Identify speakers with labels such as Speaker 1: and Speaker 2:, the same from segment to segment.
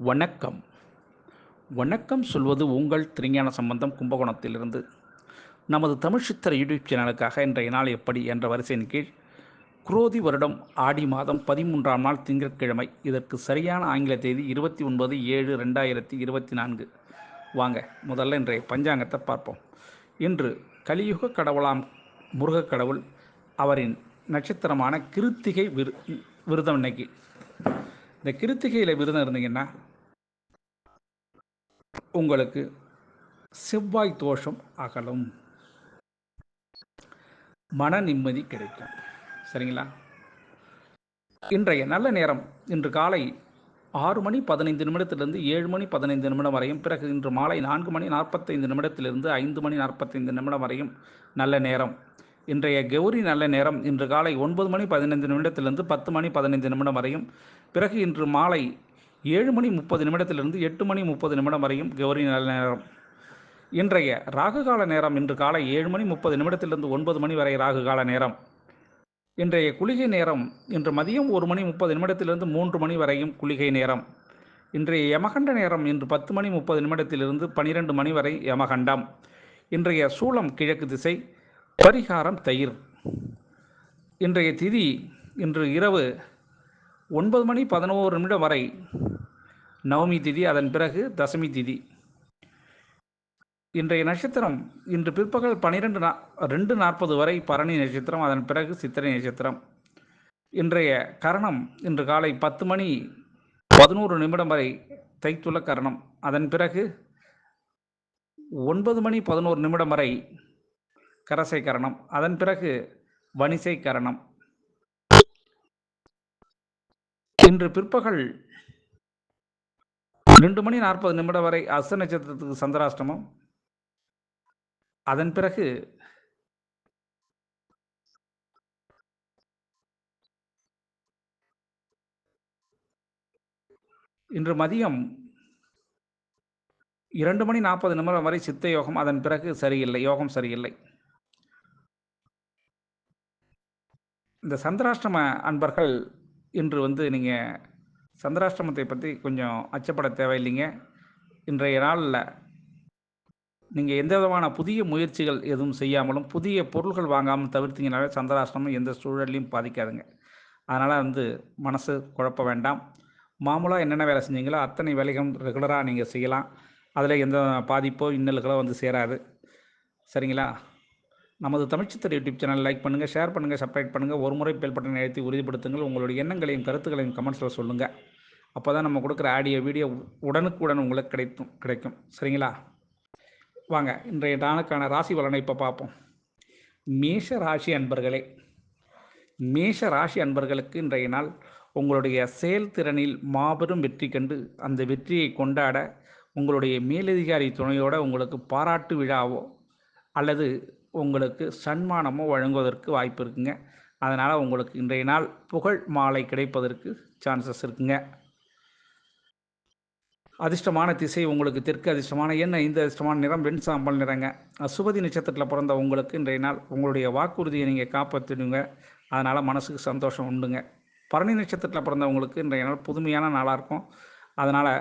Speaker 1: வணக்கம். வணக்கம் சொல்வது உங்கள் திருஞான சம்பந்தம் கும்பகோணத்திலிருந்து. நமது தமிழ் சித்தர் யூடியூப் சேனலுக்காக இன்றைய நாள் எப்படி என்ற வரிசையின் கீழ் குரோதி வருடம் ஆடி மாதம் 13ஆம் நாள் திங்கட்கிழமை. இதற்கு சரியான ஆங்கில தேதி 29/7/2024. வாங்க முதல்ல இன்றைய பஞ்சாங்கத்தை பார்ப்போம். இன்று கலியுக கடவுளாம் முருகக் கடவுள் அவரின் நட்சத்திரமான கிருத்திகை விரதம். இன்னைக்கு இந்த கிருத்திகையில் விரதம் இருந்தீங்கன்னா உங்களுக்கு செவ்வாய் தோஷம் அகலும், மன நிம்மதி கிடைக்கும். சரிங்களா? இன்றைய நல்ல நேரம் இன்று காலை 6:15 7 மணி 15 வரையும், பிறகு இன்று மாலை 4:45 5:45 வரையும் நல்ல நேரம். இன்றைய கௌரி நல்ல நேரம் இன்று காலை 9:15 10:15 வரையும், பிறகு இன்று மாலை 7:30 8:30 வரையும் கௌரி நல்ல நேரம். இன்றைய ராகுகால நேரம் இன்று காலை 7:30 9 மணி வரை ராகுகால நேரம். இன்றைய குளிகை நேரம் இன்று மதியம் 1:30 3 மணி வரையும் குளிகை நேரம். இன்றைய யமகண்ட நேரம் இன்று 10:30 12 மணி வரை யமகண்டம். இன்றைய சூலம் கிழக்கு திசை, பரிகாரம் தயிர். இன்றைய திதி இன்று இரவு 9:11 வரை நவமி திதி, அதன் பிறகு தசமி திதி. இன்றைய நட்சத்திரம் இன்று பிற்பகல் 2:40 வரை பரணி நட்சத்திரம், அதன் பிறகு சித்திரை நட்சத்திரம். இன்றைய கரணம் இன்று காலை 10:11 வரை தைத்துள கரணம், அதன் பிறகு 9:11 வரை கரசை கரணம், அதன் பிறகு வணிசை கரணம். இன்று பிற்பகல் 2:40 வரை அஸ்த நட்சத்திரத்துக்கு சந்திராஷ்டமம், அதன் பிறகு இன்று மதியம் 2:40 வரை சித்த யோகம், அதன் பிறகு சரியில்லை, யோகம் சரியில்லை. இந்த சந்திராஷ்டம அன்பர்கள் இன்று நீங்கள் சந்திராஷ்டமத்தை பற்றி கொஞ்சம் அச்சப்பட தேவையில்லைங்க. இன்றைய நாளில் நீங்கள் எந்த விதமான புதிய முயற்சிகள் எதுவும் செய்யாமலும் புதிய பொருள்கள் வாங்காமல் தவிர்த்தீங்கனாலே சந்திராஷ்டமம் எந்த சூழலையும் பாதிக்காதுங்க. அதனால் மனசு குழப்ப வேண்டாம். மாமூலாக என்னென்ன வேலை செஞ்சீங்களோ அத்தனை வேலைகளும் ரெகுலராக நீங்கள் செய்யலாம். அதில் எந்த பாதிப்போ இன்னல்களோ சேராது. சரிங்களா? நமது தமிழ்ச்சித்தர் யூடியூப் சேனல் லைக் பண்ணுங்கள், ஷேர் பண்ணுங்கள், சப்ஸ்கிரைப் பண்ணுங்கள். ஒரு முறை பெல் பட்டனை அழுத்தி உறுதிப்படுத்துங்கள். உங்களுடைய எண்ணங்களையும் கருத்துக்களையும் கமெண்ட்ஸில் சொல்லுங்கள். அப்போ தான் நம்ம கொடுக்குற ஆடியோ வீடியோ உடனுக்குடன் உங்களுக்கு கிடைக்கும். சரிங்களா? வாங்க இன்றைய நாளுக்கான ராசி பலனை இப்போ பார்ப்போம். மேஷ ராசி அன்பர்களே, மேஷ ராசி அன்பர்களுக்கு இன்றைய நாள் உங்களுடைய செயல்திறனில் மாபெரும் வெற்றி கண்டு அந்த வெற்றியை கொண்டாட உங்களுடைய மேலதிகாரி துணையோடு உங்களுக்கு பாராட்டு விழாவோ அல்லது உங்களுக்கு சன்மானமோ வழங்குவதற்கு வாய்ப்பு இருக்குங்க. அதனால் உங்களுக்கு இன்றைய நாள் புகழ் மாலை கிடைப்பதற்கு சான்சஸ் இருக்குங்க. அதிர்ஷ்டமான திசை உங்களுக்கு தெற்கு, அதிர்ஷ்டமான எண் 5, அதிர்ஷ்டமான நிறம் வெண் சாம்பல் நிறங்க. அசுபதி நட்சத்திரத்தில் பிறந்த உங்களுக்கு இன்றைய நாள் உங்களுடைய வாக்குறுதியை நீங்கள் காப்பாற்றிடுங்க. அதனால் மனசுக்கு சந்தோஷம் உண்டுங்க. பரணி நட்சத்திரத்தில் பிறந்தவங்களுக்கு இன்றைய நாள் புதுமையான நாளாக இருக்கும். அதனால்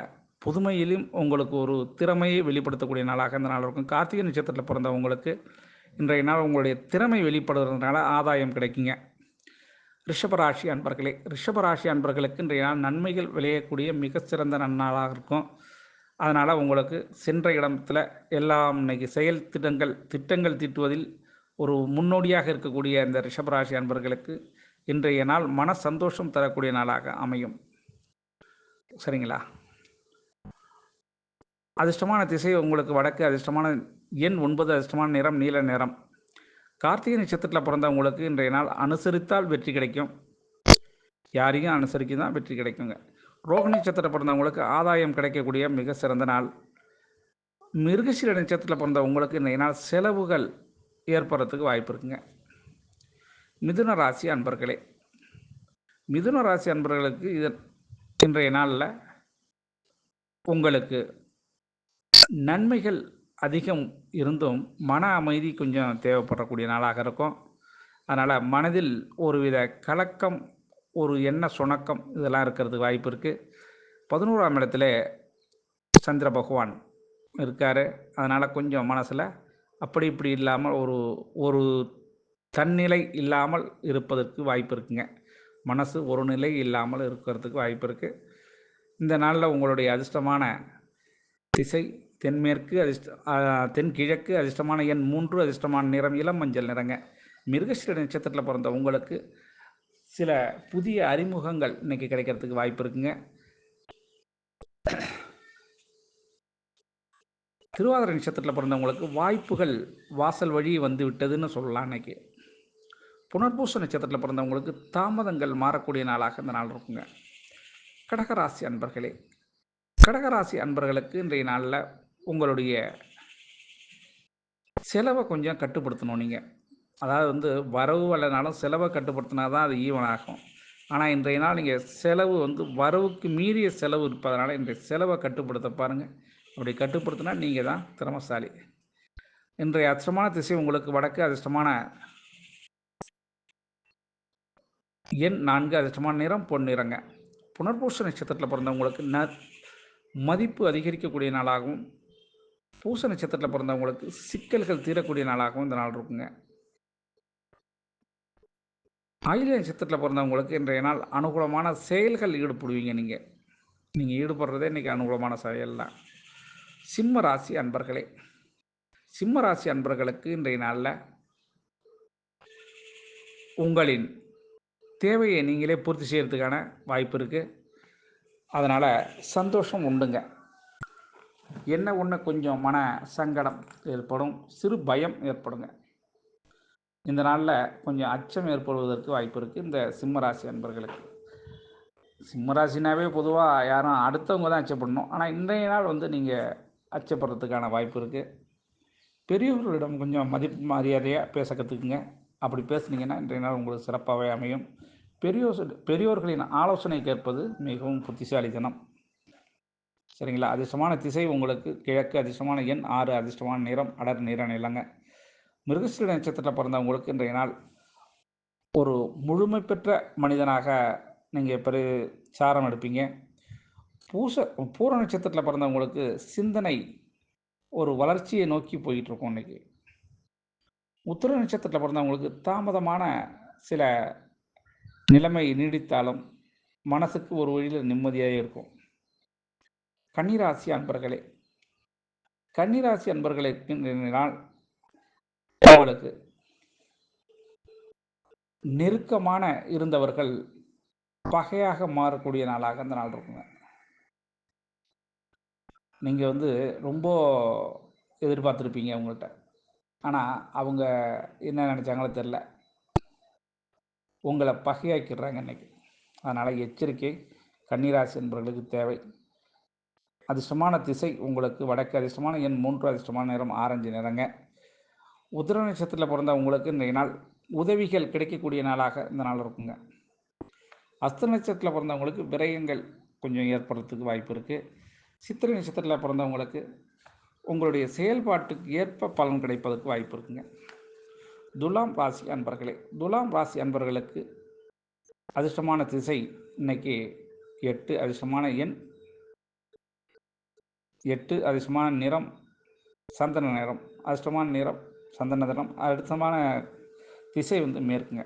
Speaker 1: புதுமையிலும் உங்களுக்கு ஒரு திறமையை வெளிப்படுத்தக்கூடிய நாளாக இந்த நாள் இருக்கும். கார்த்திகை நட்சத்திரத்தில் பிறந்தவங்களுக்கு இன்றைய நாள் உங்களுடைய திறமை வெளிப்படுறதுனால ஆதாயம் கிடைக்குங்க. ரிஷபராசி அன்பர்களே, ரிஷபராசி அன்பர்களுக்கு இன்றைய நாள் நன்மைகள் விளையக்கூடிய மிக சிறந்த நன்னாளாக இருக்கும். அதனால் உங்களுக்கு சென்ற இடத்துல எல்லாம் இன்றைக்கி செயல் திட்டங்கள் தீட்டுவதில் ஒரு முன்னோடியாக இருக்கக்கூடிய இந்த ரிஷபராசி அன்பர்களுக்கு இன்றைய நாள் மன சந்தோஷம் தரக்கூடிய நாளாக அமையும். சரிங்களா? அதிர்ஷ்டமான திசை உங்களுக்கு வடக்கு, அதிர்ஷ்டமான எண் 9, அதிர்ஷ்டமான நிறம் நீல நிறம். கார்த்திகை நட்சத்திரத்தில் பிறந்தவங்களுக்கு இன்றைய நாள் அனுசரித்தால் வெற்றி கிடைக்கும். யாரையும் அனுசரிக்க தான் வெற்றி கிடைக்குங்க. ரோகிணி நட்சத்திரத்தில் பிறந்தவங்களுக்கு ஆதாயம் கிடைக்கக்கூடிய மிக சிறந்த நாள். மிருகசீர நட்சத்திரத்தில் பிறந்தவங்களுக்கு இன்றைய நாள் செலவுகள் ஏற்படுறதுக்கு வாய்ப்பு இருக்குங்க. மிதுன ராசி அன்பர்களே, மிதுன ராசி அன்பர்களுக்கு இன்றைய நாளில் உங்களுக்கு நன்மைகள் அதிகம் இருந்தும் மன அமைதி கொஞ்சம் தேவைப்படக்கூடிய நாளாக இருக்கும். அதனால் மனதில் ஒருவித கலக்கம், ஒரு எண்ண சுணக்கம் இதெல்லாம் இருக்கிறதுக்கு வாய்ப்பு இருக்குது. 11ஆம் இடத்துல சந்திர பகவான் இருக்கார். அதனால் கொஞ்சம் மனசில் அப்படி இப்படி இல்லாமல் ஒரு ஒரு தன்னிலை இல்லாமல் இருப்பதற்கு வாய்ப்பு இருக்குங்க. மனசு ஒரு நிலை இல்லாமல் இருக்கிறதுக்கு வாய்ப்பு இருக்குது. இந்த நாளில் உங்களுடைய அதிர்ஷ்டமான திசை தென்மேற்கு, தென்கிழக்கு, அதிர்ஷ்டமான எண் 3, அதிர்ஷ்டமான நிறம் இளம் மஞ்சள் நிறங்க. மிருகசீரிட நட்சத்திரத்தில் பிறந்த உங்களுக்கு சில புதிய அறிமுகங்கள் இன்றைக்கி கிடைக்கிறதுக்கு வாய்ப்பு இருக்குங்க. திருவாதிரை நட்சத்திரத்தில் பிறந்தவங்களுக்கு வாய்ப்புகள் வாசல் வழி வந்து விட்டதுன்னு சொல்லலாம். இன்றைக்கி புனர்பூச நட்சத்திரத்தில் பிறந்தவங்களுக்கு தாமதங்கள் மாறக்கூடிய நாளாக இந்த நாள் இருக்குங்க. கடகராசி அன்பர்களே, கடகராசி அன்பர்களுக்கு இன்றைய நாளில் உங்களுடைய செலவை கொஞ்சம் கட்டுப்படுத்தணும். நீங்கள் அதாவது வரவு வரலைனாலும் செலவை கட்டுப்படுத்தினா தான் அது ஈவன் ஆகும். ஆனால் இன்றைய நாள் நீங்கள் செலவு வரவுக்கு மீறிய செலவு இருப்பதனால இன்றைய செலவை கட்டுப்படுத்த பாருங்கள். அப்படி கட்டுப்படுத்தினா நீங்கள் தான் திறமசாலி. இன்றைய அதிர்ஷ்டமான திசை உங்களுக்கு வடக்கு, அதிர்ஷ்டமான எண் 4, அதிர்ஷ்டமான நிறம் பொன்னிறங்க. புனர்பூச நட்சத்திரத்தில் பிறந்தவங்களுக்கு மதிப்பு அதிகரிக்கக்கூடிய நாளாகவும், பூச நட்சத்திரத்தில் பிறந்தவங்களுக்கு சிக்கல்கள் தீரக்கூடிய நாளாகவும் இந்த நாள் இருக்குங்க. ஆயில்ய நட்சத்திரத்தில் பிறந்தவங்களுக்கு இன்றைய நாள் அனுகூலமான செயல்கள் ஈடுபடுவீங்க. நீங்கள் ஈடுபடுறதே இன்றைக்கி அனுகூலமான செயல் தான். சிம்ம ராசி அன்பர்களே, சிம்ம ராசி அன்பர்களுக்கு இன்றைய நாளில் உங்களின் தேவையை நீங்களே பூர்த்தி செய்கிறதுக்கான வாய்ப்பு இருக்குது. அதனால் சந்தோஷம் உண்டுங்க. என்ன ஒன்று கொஞ்சம் மன சங்கடம் ஏற்படும், சிறு பயம் ஏற்படுங்க. இந்த நாளில் கொஞ்சம் அச்சம் ஏற்படுவதற்கு வாய்ப்பு இருக்குது இந்த சிம்மராசி அன்பர்களுக்கு. சிம்மராசினாவே பொதுவாக யாரும் அடுத்தவங்க தான் அச்சப்படணும். ஆனால் இன்றைய நாள் நீங்கள் அச்சப்படுறதுக்கான வாய்ப்பு இருக்குது. பெரியவர்களிடம் கொஞ்சம் மதிப்பு மரியாதையாக பேச கற்றுக்குங்க. அப்படி பேசுனீங்கன்னா இன்றைய நாள் உங்களுக்கு சிறப்பாகவே அமையும். பெரியோர்களின் ஆலோசனை கேட்பது மிகவும் புத்திசாலித்தனம். சரிங்களா? அதிர்ஷ்டமான திசை உங்களுக்கு கிழக்கு, அதிர்ஷ்டமான எண் 6, அதிர்ஷ்டமான நிறம் அடர் நிற நிலங்க. மிருகசீரிட நட்சத்திரத்தில் பிறந்தவங்களுக்கு இன்றைய நாள் ஒரு முழுமை பெற்ற மனிதனாக நீங்கள் சாரம் எடுப்பீங்க. பூர நட்சத்திரத்தில் பிறந்தவங்களுக்கு சிந்தனை ஒரு வளர்ச்சியை நோக்கி போயிட்டுருக்கோம். இன்றைக்கி உத்திர நட்சத்திரத்தில் பிறந்தவங்களுக்கு தாமதமான சில நிலைமை நீடித்தாலும் மனசுக்கு ஒரு வழியில் நிம்மதியாக இருக்கும். கன்னிராசி அன்பர்களே, கன்னிராசி அன்பர்களுக்கு நாள் உங்களுக்கு நெருக்கமான இருந்தவர்கள் பகையாக மாறக்கூடிய நாளாக அந்த நாள் இருக்குங்க. நீங்கள் ரொம்ப எதிர்பார்த்துருப்பீங்க அவங்கள்ட்ட, ஆனால் அவங்க என்ன நினச்சாங்களோ தெரில, உங்களை பகையாக்கிடுறாங்க இன்றைக்கி. அதனால் எச்சரிக்கை கன்னிராசி என்பவர்களுக்கு தேவை. அதிர்ஷ்டமான திசை உங்களுக்கு வடக்கு, அதிர்ஷ்டமான எண் 3, அதிர்ஷ்டமான நிறம் ஆரஞ்சு நிறங்க. உத்திர நட்சத்திரத்தில் பிறந்த உங்களுக்கு இன்றைய நாள் உதவிகள் கிடைக்கக்கூடிய நாளாக இந்த நாள் இருக்குங்க. அஸ்த நட்சத்திரத்தில் பிறந்தவங்களுக்கு விரயங்கள் கொஞ்சம் ஏற்படுறதுக்கு வாய்ப்பு இருக்குது. சித்திரை நட்சத்திரத்தில் பிறந்தவங்களுக்கு உங்களுடைய செயல்பாட்டுக்கு ஏற்ப பலன் கிடைப்பதற்கு வாய்ப்பு இருக்குங்க. துலாம் ராசி அன்பர்களே, துலாம் ராசி அன்பர்களுக்கு அதிர்ஷ்டமான திசை இன்னைக்கு 8, அதிர்ஷ்டமான எண் 8, அதிர்ஷ்டமான நிறம் சந்தன நிறம், அதிர்ஷ்டமான நிறம் சந்தன நிறம், அதிர்ஷ்டமான திசை மேற்குங்க.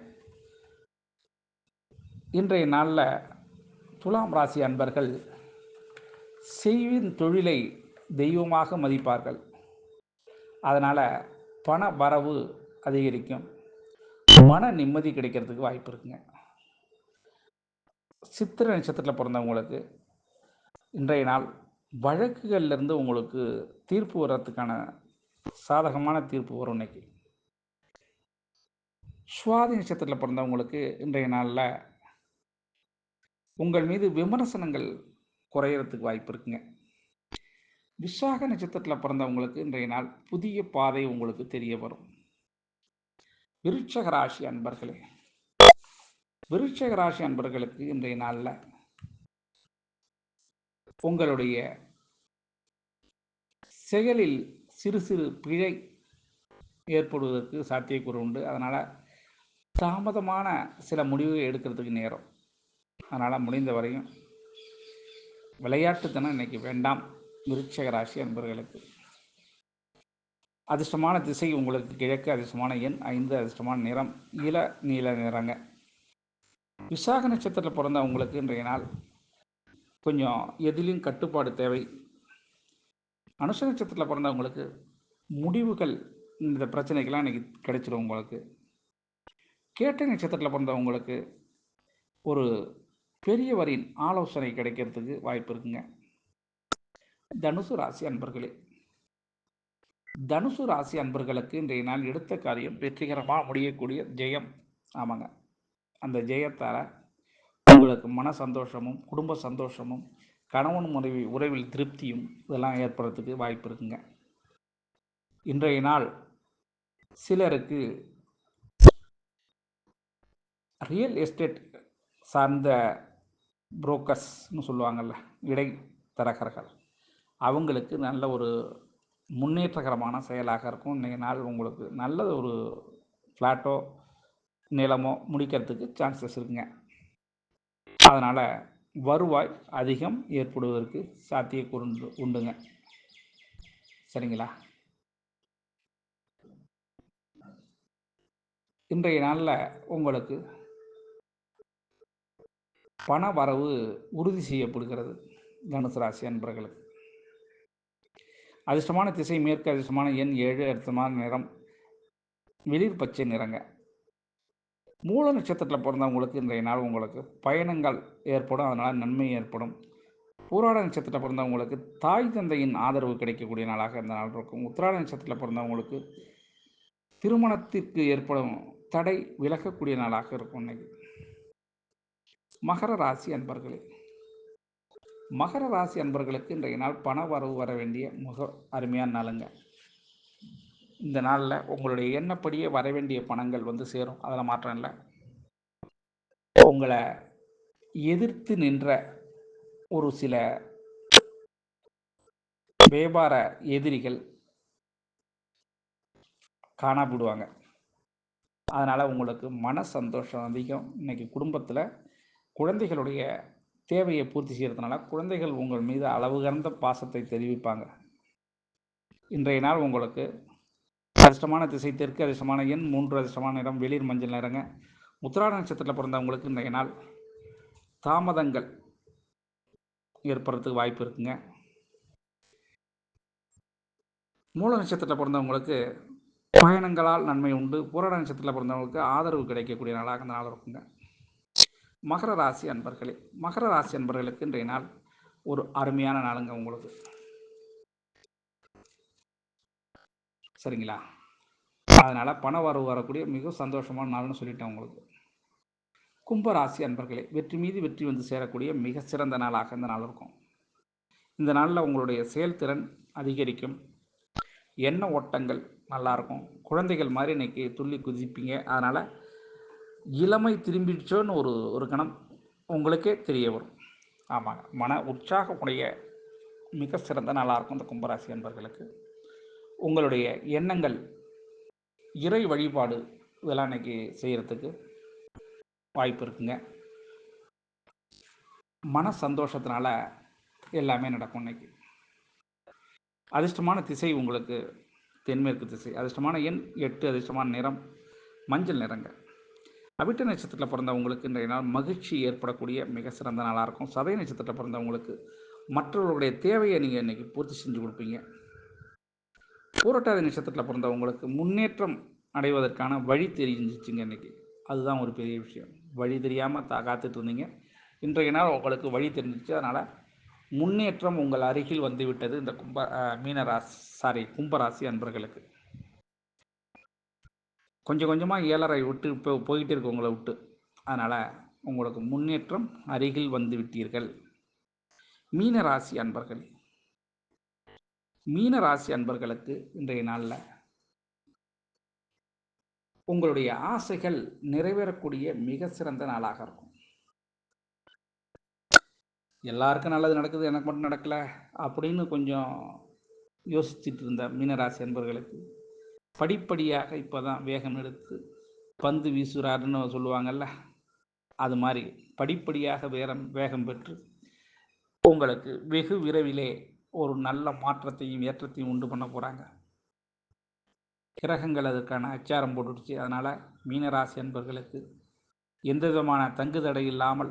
Speaker 1: இன்றைய நாளில் துலாம் ராசி அன்பர்கள் செய்வின் தொழிலை தெய்வமாக மதிப்பார்கள். அதனால் பண வரவு அதிகரிக்கும், மன நிம்மதி கிடைக்கிறதுக்கு வாய்ப்பு இருக்குங்க. சித்திரை நட்சத்திரத்தில் பிறந்தவங்களுக்கு இன்றைய நாள் வழக்குகள்லேருந்து உங்களுக்கு தீர்ப்பு வர்றதுக்கான சாதகமான தீர்ப்பு வரும். இன்னைக்கு சுவாதி நட்சத்திரத்தில் பிறந்தவங்களுக்கு இன்றைய நாளில் உங்கள் மீது விமர்சனங்கள் குறையிறதுக்கு வாய்ப்பு இருக்குங்க. விசாக நட்சத்திரத்தில் பிறந்தவங்களுக்கு இன்றைய நாள் புதிய பாதை உங்களுக்கு தெரிய வரும். விருட்சக ராசி அன்பர்களே, விருட்சக ராசி அன்பர்களுக்கு இன்றைய நாளில் உங்களுடைய செயலில் சிறு சிறு பிழை ஏற்படுவதற்கு சாத்தியக்கூறு உண்டு. அதனால் தாமதமான சில முடிவுகள் எடுக்கிறதுக்கு நேரம். அதனால் முடிந்த வரையும் விளையாட்டுத்தனம் இன்னைக்கு வேண்டாம். விருச்சிக ராசி அன்பர்களுக்கு அதிர்ஷ்டமான திசை உங்களுக்கு கிழக்கு, அதிர்ஷ்டமான எண் 5, அதிர்ஷ்டமான நிறம் இள நீல நிறங்க. விசாக நட்சத்திரத்தில் பிறந்தவங்களுக்கு இன்றைய நாள் கொஞ்சம் எதிலும் கட்டுப்பாடு தேவை. அனுஷ நட்சத்திரத்தில் பிறந்தவங்களுக்கு முடிவுகள் இந்த பிரச்சனைக்கெல்லாம் இன்னைக்கு கிடைச்சிடும் உங்களுக்கு. கேட்டை நட்சத்திரத்தில் பிறந்தவங்களுக்கு ஒரு பெரியவரின் ஆலோசனை கிடைக்கிறதுக்கு வாய்ப்பு இருக்குங்க. தனுசு ராசி அன்பர்களே, தனுசு ராசி அன்பர்களுக்கு இன்றைய நாள் எடுத்த காரியம் வெற்றிகரமாக முடியக்கூடிய ஜெயம். ஆமாங்க, அந்த ஜெயத்தால் உங்களுக்கு மன சந்தோஷமும் குடும்ப சந்தோஷமும் கணவன் மனைவி உறவில் திருப்தியும் இதெல்லாம் ஏற்படுறதுக்கு வாய்ப்பு இருக்குங்க. இன்றைய நாள் சிலருக்கு ரியல் எஸ்டேட் சார்ந்த புரோக்கர்ஸ்னு சொல்லுவாங்கள்ல, இடைத்தரகர்கள், அவங்களுக்கு நல்ல ஒரு முன்னேற்றகரமான செயலாக இருக்கும். இன்றைய நாள் உங்களுக்கு நல்ல ஒரு ஃப்ளாட்டோ நிலமோ முடிக்கிறதுக்கு சான்சஸ் இருக்குங்க. அதனால் வருவாய் அதிகம் ஏற்படுவதற்கு சாத்தியக்கூறு உண்டுங்க. சரிங்களா? இன்றைய நாளில் உங்களுக்கு பண வரவு உறுதி செய்யப்படுகிறது. தனுசு ராசி அன்பர்களுக்கு அதிர்ஷ்டமான திசை மேற்கு, அதிர்ஷ்டமான எண் 7, அதிர்ஷ்டமான நிறம் வெளிர் பச்சை நிறங்க. மூல நட்சத்திரத்தில் பிறந்தவங்களுக்கு இன்றைய நாள் உங்களுக்கு பயணங்கள் ஏற்படும், அதனால் நன்மை ஏற்படும். பூராட நட்சத்திரத்தில் பிறந்தவங்களுக்கு தாய் தந்தையின் ஆதரவு கிடைக்கக்கூடிய நாளாக இந்த நாள் இருக்கும். உத்திராட நட்சத்திரத்தில் பிறந்தவங்களுக்கு திருமணத்திற்கு ஏற்படும் தடை விலகக்கூடிய நாளாக இருக்கும் இன்னைக்கு. மகர ராசி அன்பர்களே, மகர ராசி அன்பர்களுக்கு இன்றைய நாள் பண வரவு வர வேண்டிய மிக அருமையான நாளுங்க. இந்த நாளில் உங்களுடைய எண்ணப்படியே வர வேண்டிய பணங்கள் வந்து சேரும், அதில் மாற்றம் இல்லை. உங்களை எதிர்த்து நின்ற ஒரு சில வியாபார எதிரிகள் காணாப்படுவாங்க. அதனால் உங்களுக்கு மன சந்தோஷம் அதிகம். இன்றைக்கி குடும்பத்தில் குழந்தைகளுடைய தேவையை பூர்த்தி செய்கிறதுனால குழந்தைகள் உங்கள் மீது அளவு கடந்த பாசத்தை தெரிவிப்பாங்க. இன்றைய நாள் உங்களுக்கு அதிர்ஷ்டமான திசை தெற்கு, அதிர்ஷ்டமான எண் 3, அதிர்ஷ்டமான நிறம் வெளிர் மஞ்சள் நிறங்க. உத்திராட நட்சத்திரத்தில் பிறந்தவங்களுக்கு இன்றைய நாள் தாமதங்கள் ஏற்படுறதுக்கு வாய்ப்பு இருக்குங்க. மூல நட்சத்திரத்தில் பிறந்தவங்களுக்கு பயணங்களால் நன்மை உண்டு. பூராட நட்சத்திரத்தில் பிறந்தவங்களுக்கு ஆதரவு கிடைக்கக்கூடிய நாளாக அந்த நாள் இருக்குங்க. மகர ராசி அன்பர்களே, மகர ராசி அன்பர்களுக்கு இன்றைய நாள் ஒரு அருமையான நாளுங்க உங்களுக்கு. சரிங்களா? அதனால் பண வரவு வரக்கூடிய மிக சந்தோஷமான நாள்னு சொல்லிட்டேன் உங்களுக்கு. கும்பராசி அன்பர்களே, வெற்றி மீது வெற்றி வந்து சேரக்கூடிய மிக சிறந்த நாளாக இந்த நாள் இருக்கும். இந்த நாளில் உங்களுடைய செயல்திறன் அதிகரிக்கும், எண்ண ஓட்டங்கள் நல்லாயிருக்கும். குழந்தைகள் மாதிரி இன்றைக்கி துள்ளி குதிப்பீங்க. அதனால் இளமை திரும்பிடுச்சோன்னு ஒரு கணம் உங்களுக்கே தெரிய வரும். ஆமாங்க, மன உற்சாகமுடைய மிக சிறந்த நாளாக இருக்கும் இந்த கும்பராசி அன்பர்களுக்கு. உங்களுடைய எண்ணங்கள் இறை வழிபாடு இதெல்லாம் இன்றைக்கி செய்கிறதுக்கு வாய்ப்பு இருக்குங்க. மன சந்தோஷத்தினால எல்லாமே நடக்கும் இன்னைக்கு. அதிர்ஷ்டமான திசை உங்களுக்கு தென்மேற்கு திசை, அதிர்ஷ்டமான எண் 8, அதிர்ஷ்டமான நிறம் மஞ்சள் நிறங்க. அவிட்ட நட்சத்திரத்தில் பிறந்தவங்களுக்கு இன்றைய நாள் மகிழ்ச்சி ஏற்படக்கூடிய மிக சிறந்த நாளாக இருக்கும். சதய நட்சத்திரத்தில் பிறந்தவங்களுக்கு மற்றவர்களுடைய தேவையை நீங்கள் இன்றைக்கி பூர்த்தி செஞ்சு கொடுப்பீங்க. பூரட்டாதி நட்சத்திரத்தில் பிறந்தவங்களுக்கு முன்னேற்றம் அடைவதற்கான வழி தெரிஞ்சிச்சுங்க இன்றைக்கி. அதுதான் ஒரு பெரிய விஷயம். வழி தெரியாமல் காத்துட்டு இருந்தீங்க, இன்றைய நாள் உங்களுக்கு வழி தெரிஞ்சிச்சு. அதனால் முன்னேற்றம் உங்கள் அருகில் வந்துவிட்டது இந்த கும்பராசி அன்பர்களுக்கு. கொஞ்சம் கொஞ்சமாக 7.5 விட்டு இப்போ போயிட்டு இருக்கு உங்களை விட்டு. அதனால் உங்களுக்கு முன்னேற்றம் அருகில் வந்து விட்டீர்கள். மீனராசி அன்பர்கள், மீனராசி அன்பர்களுக்கு இன்றைய நாளில் உங்களுடைய ஆசைகள் நிறைவேறக்கூடிய மிக சிறந்த நாளாக இருக்கும். எல்லாருக்கும் நல்லது நடக்குது, எனக்கு மட்டும் நடக்கலை அப்படின்னு கொஞ்சம் யோசிச்சுட்டு இருந்த மீனராசி அன்பர்களுக்கு படிப்படியாக இப்போ தான் வேகம் எடுத்து பந்து வீசுகிறாருன்னு சொல்லுவாங்கள்ல, அது மாதிரி படிப்படியாக வேகம் பெற்று உங்களுக்கு வெகு விரைவிலே ஒரு நல்ல மாற்றத்தையும் ஏற்றத்தையும் உண்டு பண்ண போகிறாங்க. கிரகங்கள் அதற்கான அச்சாரம் போட்டுடுச்சு. அதனால் மீனராசி அன்பர்களுக்கு எந்த விதமான தங்கு தடை இல்லாமல்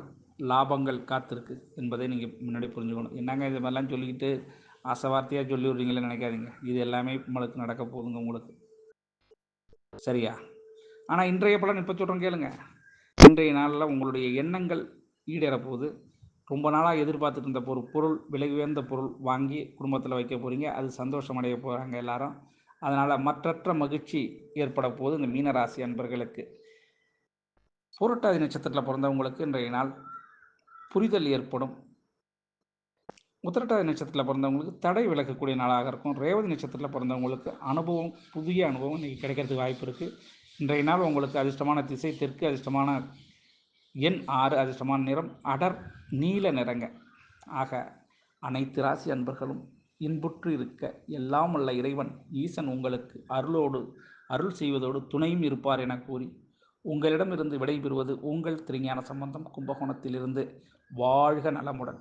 Speaker 1: லாபங்கள் காத்திருக்கு என்பதை நீங்கள் முன்னாடி புரிஞ்சுக்கணும். என்னங்க இது மாதிரிலாம் சொல்லிக்கிட்டு ஆசை வார்த்தையாக சொல்லி விட்றீங்களே நினைக்காதீங்க. இது எல்லாமே உங்களுக்கு நடக்க போகுதுங்க உங்களுக்கு. சரியா? ஆனால் இன்றைய பலன் இப்போ சொல்கிறோம் கேளுங்க. இன்றைய நாளில் உங்களுடைய எண்ணங்கள் ஈடேற போகுது. ரொம்ப நாளாக எதிர்பார்த்துட்டு இருந்த ஒரு பொருள், விலை உயர்ந்த பொருள் வாங்கி குடும்பத்தில் வைக்க போகிறீங்க. அது சந்தோஷம் அடைய போகிறாங்க எல்லாரும். அதனால் மற்றற்ற மகிழ்ச்சி ஏற்பட போகுது இந்த மீனராசி அன்பர்களுக்கு. புரட்டாதி நட்சத்திரத்தில் பிறந்தவங்களுக்கு இன்றைய நாள் புரிதல் ஏற்படும். உத்திரட்டாதி நட்சத்திரத்தில் பிறந்தவங்களுக்கு தடை விலகக்கூடிய நாளாக இருக்கும். ரேவதி நட்சத்திரத்தில் பிறந்தவங்களுக்கு அனுபவம், புதிய அனுபவம் இன்றைக்கி கிடைக்கிறதுக்கு வாய்ப்பு இருக்குது. இன்றைய நாள் உங்களுக்கு அதிர்ஷ்டமான திசை தெற்கு, அதிர்ஷ்டமான எண் 6, அதிர்ஷ்டமான நிறம் அடர் நீல நிறங்க. ஆக அனைத்து ராசி அன்பர்களும் இன்புற்று இருக்க எல்லாம் வல்ல இறைவன் ஈசன் உங்களுக்கு அருள் செய்வதோடு துணையும் இருப்பார் என கூறி உங்களிடமிருந்து விடைபெறுவது உங்கள் திருஞான சம்பந்தம், கும்பகோணத்திலிருந்து. வாழ்க நலமுடன்.